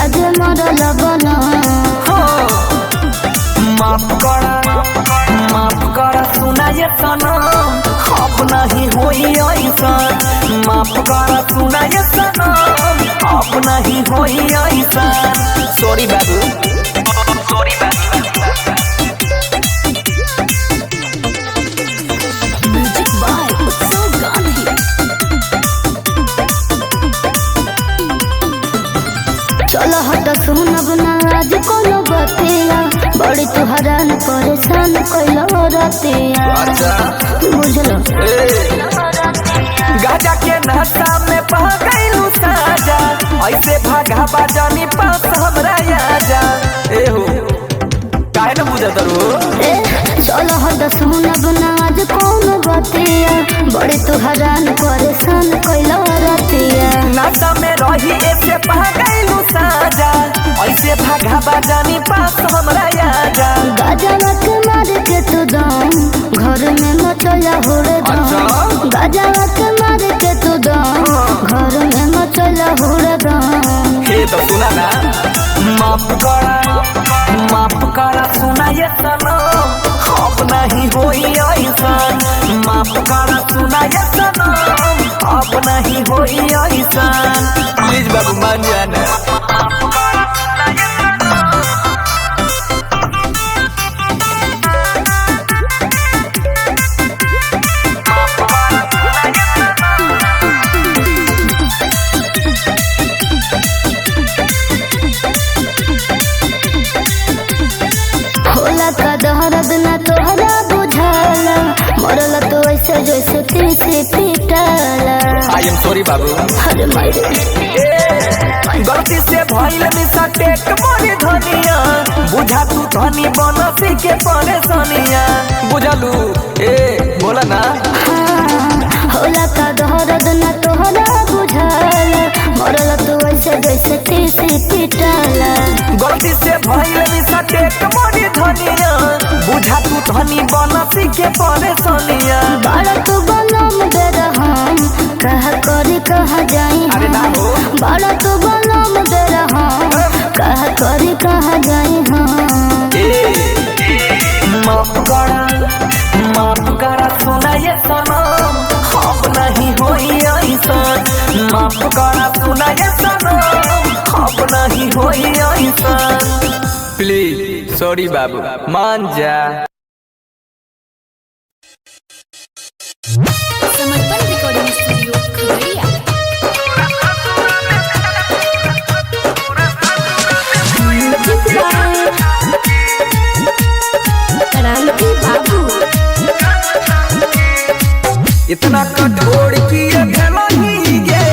आज मरल बन सनम अब नहीं होई ऐसा माफ कर सुना ये सनम अब नहीं होई ऐसा सॉरी बाबू सॉरी बाबू म्यूजिक बाय उत्सव गांधी। चलो हट सुनब ना आज कोनो बतिया बड़ी तू हैरान परेशान कइलो रतिया बुझलो गाजा के नशा में पा गइलू साजा ऐसे भागा बाजानी पास हमरा आजा ए हो काहे न बुझत रो चलो हट सुनब ना आज कोनो बतिया बड़ी तू हैरान परेशान कइलो रतिया नशा में रही ऐसे पा गइलू साजा ऐसे भागा बाजानी पास हमरा आजा गाजा के मार के तू दम घर में मचला होरे दम गाजा के मार के तू दम घर में मचला होरे दम हे तो सुना ना माफ करा सुना ये सनम अब नहीं होई ऐसा माफ करा सुना ये सनम अब नहीं होई ऐसा प्लीज बाबू मान जाना होला का दहरद ना तोहरा बुझाला मरला तो ऐसे जैसे तीसी पीटाला आई एम सॉरी बाबू अरे मारे गलती से भइल मिस्टेक मोरे धनिया बुझा तू धनी बनसी के परेशानिया बुझलू ए बोला ना होला का दहरद ना तोहरा बुझाला मरला तो ऐसे जैसे तीसी पीटाला गलती से भइल मिस्टेक मोरे धनिया बुझा तू धनी बनसी के परेशानिया बाड़ा तू बनम दे रहम कहा करी कहा जाई अरे ना हो बाड़ा तू बनम दे रहम कहा करी कहा जाई हम माफ करा सुना ये सनम अब नहीं होई ऐसा माफ करा सुना ये सनम अब नहीं होई ऐसा प्लीज सॉरी बाबू मान जा समर्पण रिकॉर्डिंग स्टूडियो खगड़िया। क्रांति बाबू इतना कठोर किए भेलही गे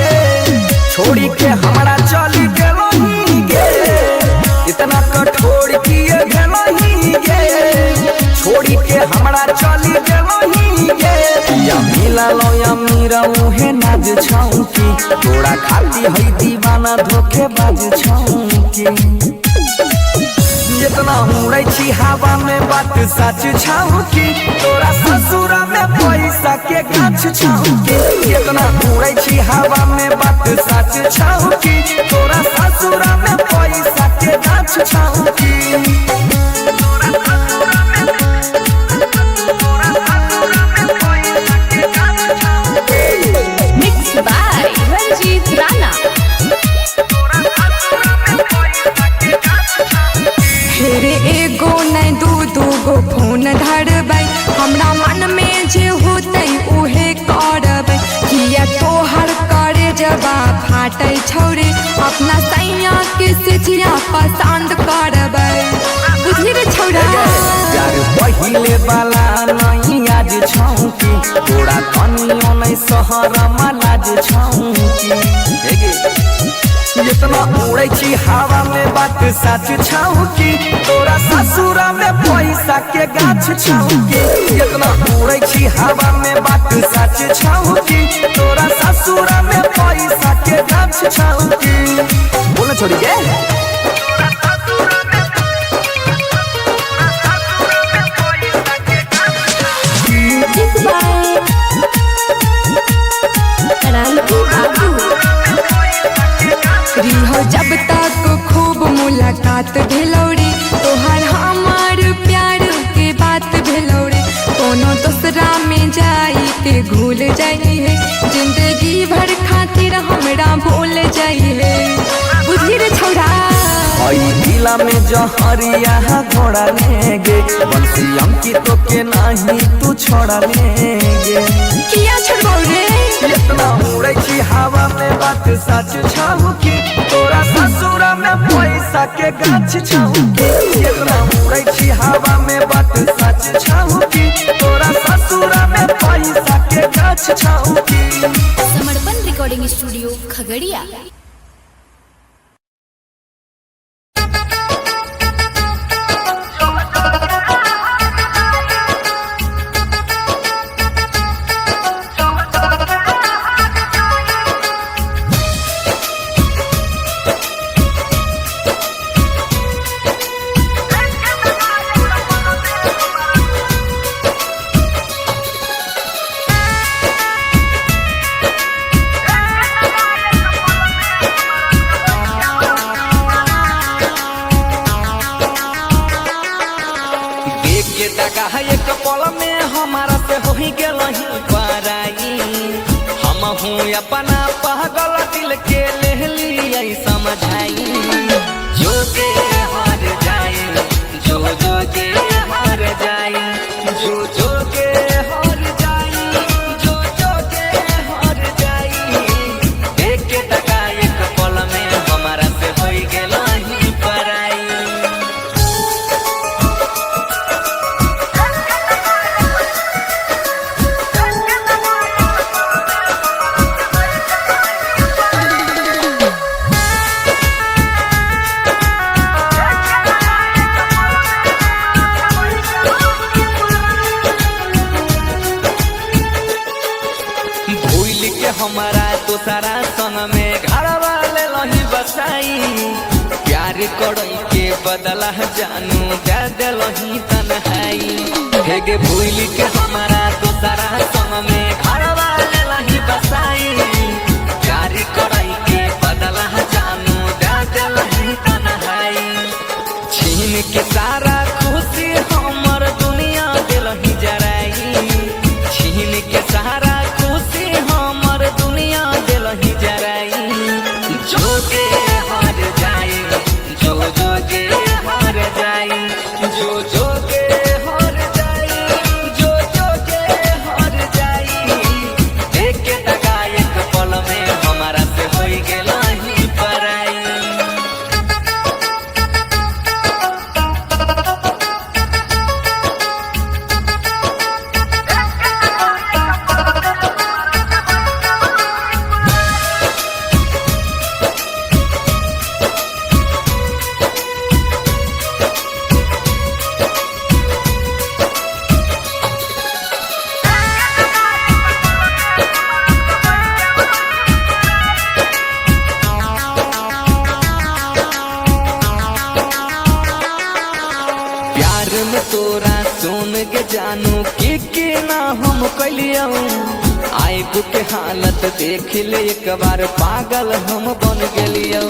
छोड़ी के हमरा चली गेलही गे इतना कठोर किए भेलही गे छोड़ी के हमरा चली गेलही गे या मिला लो या मेरा मुहे नाज छौकी तोरा खाती है दीवाना धोखेबाज छौकी जितना उड़ै छी हवा में बात सच छौकी तोरा ससुरा में पैसा के गाछ छौकी जितना उड़ै छी हवा में बात सच छौकी तोरा ससुरा में पैसा के गाछ छौकी मिक्स बाय रंजीत राणा। हेरे एगो नहीं दू गो फोन धरबै हमरा मन में जे होतै उहे करबै किया तोहर करे जबा फाटै छौरे अपना सैया के सिथिया पसंद करबै बुझली रे छौरा यार पहिले वाला नहीं आज छौकी तोरा कनियो नहीं सहरा मलाज छौकी जितना उड़ै छी हवा में बात सच छौकी तोरा ससुरा में पैसा के गाछ छौकी जितना उड़ै छी हवा में बात सच छौकी तोरा ससुरा में पैसा के गाछ छौकी बोल छोड़ी गे रिहो जब तक खूब मुलाकात भेलौरी तोहर हमार प्यार के बात भेलौरी कोनो दूसरा दिला में जहरिया घोड़ा लेंगे बंसी अंकित के नहीं तू छोड़ा लेंगे। किया छोड़बौ रे इतना उड़े की हवा में बात सच छाऊ की तोरा ससुरा में पैसा के गाछ छाऊ की। इतना उड़े की हवा में बात सच छाऊ की तोरा ससुरा में पैसा के गाछ छाऊ की। समर्पण रिकॉर्डिंग स्टूडियो खगड़िया। एक पल में हमारा से हो ही गेल पराई हम हूँ अपना पागल दिल के ले ली समझाई जो के हार जाए जो के हार जाए जो के हार जाए जो के हार जाए। एक टका एक पल में हमारा से हो गेल पराई। हमारा तो सारा संग में घर वाले लही बसाई प्यार करई के बदला जानू दे दिलही तन्हाई। हेगे भूल के हमारा तो सारा संग में घर वाले लही बसाई प्यार करई के बदला जानू दे दिलही तन्हाई। छीन के सारा खुशी हमर दुनिया दिलही जराई छीन के सारा खुशी हमर दुनिया दिलही जराई। जो के हार जाए जो के हार जाए जो के हार जाए जो के हार जाए। एक टका एक पल में हमारा से हो गेल पराई। तोरा सुन के जानू के ना हम कलियो आइब के हालत देख ले एक बार पागल हम बन गेलियो।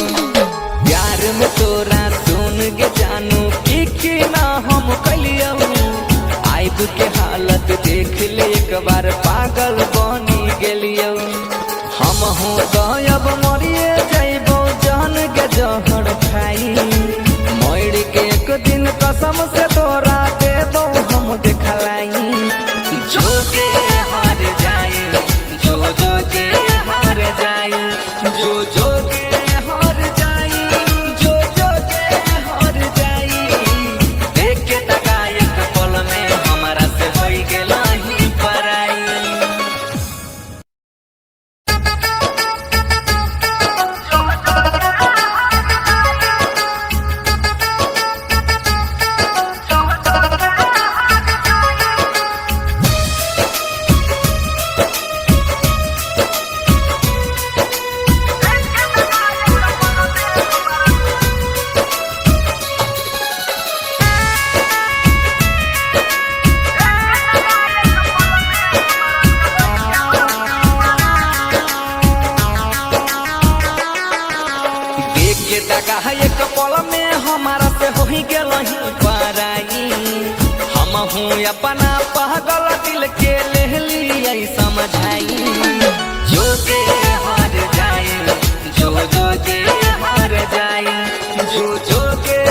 प्यार में तोरा सुन के जानू के ना हम कलियो आइब के हालत देख ले एक बार पागल बनी गेलियो। हम हो गायब मरिए जाइबो जान के जहर खाई मर के एक दिन कसम से तोरा दे दो हम दिखलाई। जो के हार जाए जो के हार जाए जो के हार जाए जो के हार जाए। एक टका एक पल में हमारा से हो गेल पराई। एक पल में हमारा से हो गेल पराई। हम हूँ अपना पागल दिल के ले ली समझाई। जो के हार जाए जो के हार जाए जो के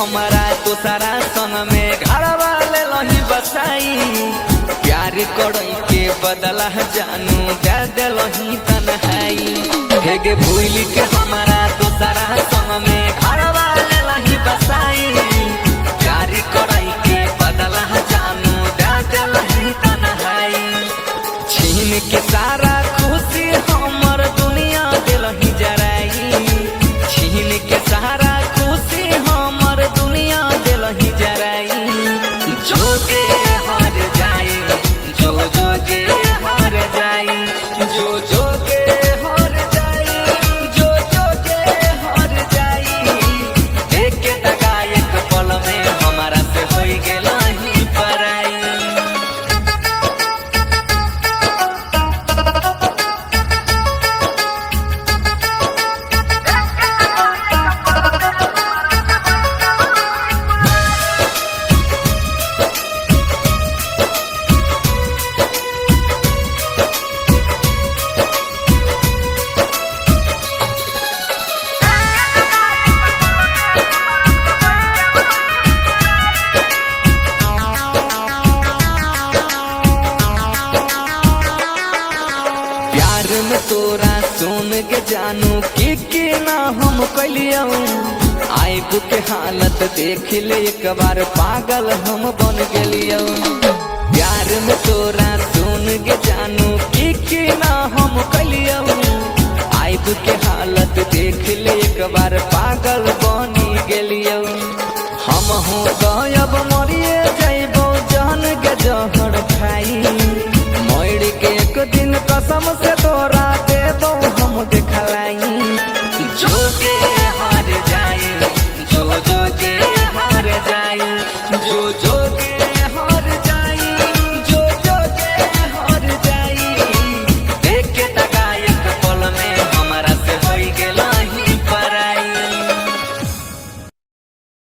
हमारा दूसरा संग में घर वाले लही बसाई प्यार करई के बदला जानू दे दिलही तन्हाई हेगे भूल के हमारा दूसरा संग में घर वाले लही बसाई प्यार करई के बदला जानू दे दिलही तन्हाई छीन के सारा खुशी हमर दुनिया दिलही जराई छीन के सारा खुशी हमर दुनिया दिलही जराई जोगे हार जाई जो जोगे हार जाई जो जोगे हार जाई जो जोगे हार जाई देख के दगा एक पल में हमारा से होई गेलही पराई प्यार में तोरा सुन के जानू कि ना हम कलियो आइब के हालत देख ले एक बार पागल हम बन गेलियो प्यार में तोरा सुन के जानू कि ना हम कलियो आइब के हालत देख ले एक बार पागल बनी गेलियो हम हो गायब मरिए जाइबो जान के जहर खाई मोड़ के एक दिन कसम से तोरा दे दो हम देख